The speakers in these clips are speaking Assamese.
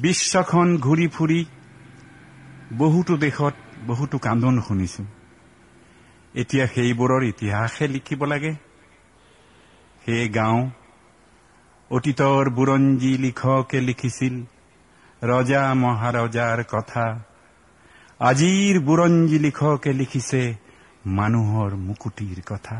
বিশ্বখন ঘূৰি ফুৰি বহুতো দেশত বহুতো কান্দন শুনিছো। এতিয়া সেইবোৰৰ ইতিহাসহে লিখিব লাগে। সেই গাঁও অতীতৰ বুৰঞ্জী লিখকে লিখিছিল ৰজা মহাৰজাৰ কথা। আজিৰ বুৰঞ্জী লিখকে লিখিছে মানুহৰ মুকুটিৰ কথা।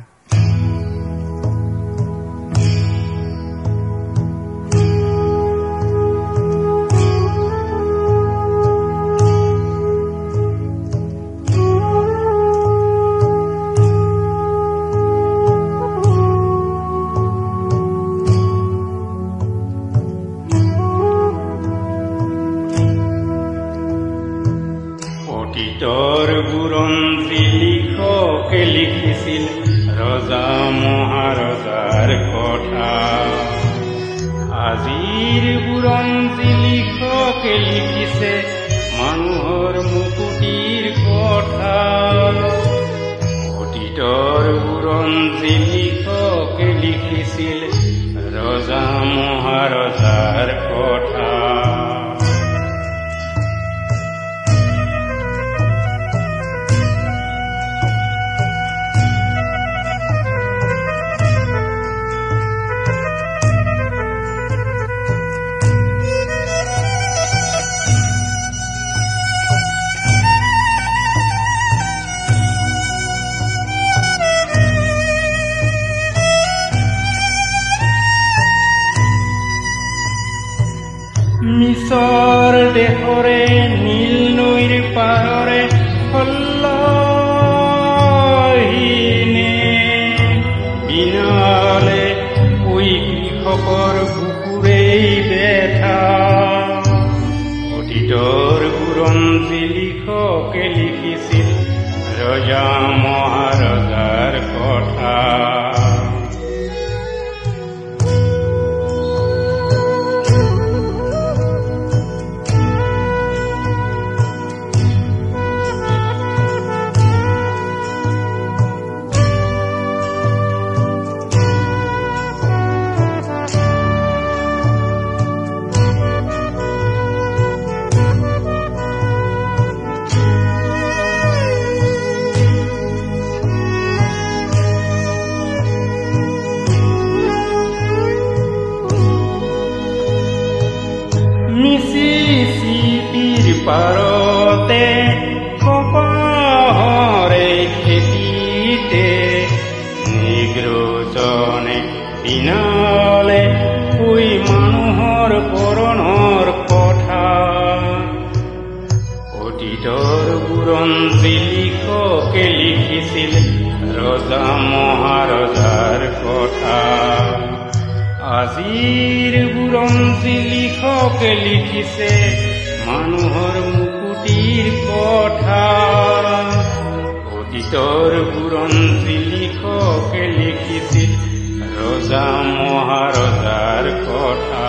অতীতৰ বুৰঞ্জী লিখকে লিখিছিল ৰজা মহাৰজাৰ কথা। আজিৰ বুৰঞ্জী লিখকে লিখিছে মানুহৰ মুকুটিৰ কথা। অতীতৰ বুৰঞ্জী লিখকে লিখিছিল ৰজা মহাৰজাৰ কথা। মিছৰ দেশৰে নীল নৈৰ পাৰৰে হল্লাহীনে বিনালে কৈ কৃষকৰ বুকুৰেই বেথা। অতীতৰ বুৰঞ্জী লিখকে লিখিছিল ৰজা মহাৰজাৰ কথা। মিছিছিপিৰ পাৰতে কপাহৰে খেতিতে নিগ্ৰজনে দিনালে কৈ মানুহৰ পৰণৰ কথা। অতীতৰ বুৰঞ্জী লিখকে লিখিছিল ৰজা মহাৰজাৰ কথা। আজিৰ বুৰঞ্জী লিখকে লিখিছে মানুহৰ মুকুটিৰ কথা। অতীতৰ বুৰঞ্জী লিখকে লিখিছিল ৰজা মহাৰজাৰ কথা।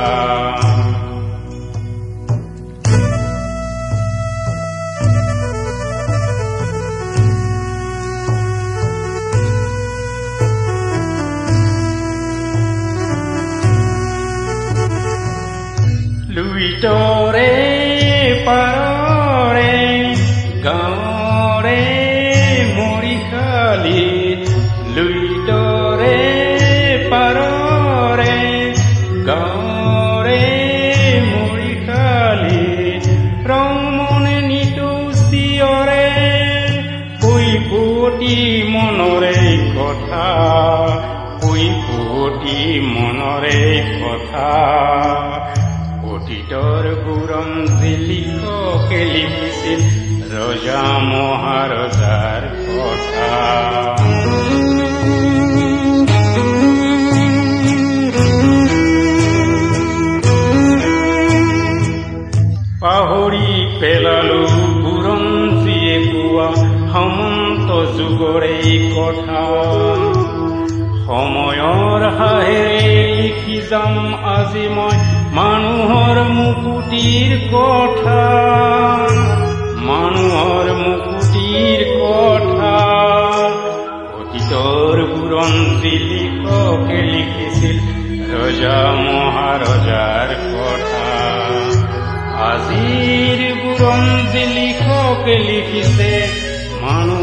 লুইতৰে পাৰৰে গাঁৱৰে মৰিশালীত, লুইতৰে পাৰৰে গাঁৱৰে মৰিশালীত ৰমনে নিতৌ চিঞৰে কৈপতি মনৰে কথা, কৈপতি মনৰে কথা। অতীতৰ বুৰঞ্জী লিখকে লিখিছিল ৰজা মহাৰজাৰ কথা। পাহৰি পেলালো বুৰঞ্জীয়ে কোৱা সামন্ত যুগৰে কথা। সময়ৰ হাহেৰে লিখি যাম আজি মই মানুহৰ মুকুটিৰ কথা, মানুহৰ মুকুটিৰ কথা। অতীতৰ বুৰঞ্জী লিখকে লিখিছিল ৰজা মহাৰজাৰ কথা। আজিৰ বুৰঞ্জী লিখকে লিখিছে মানুহ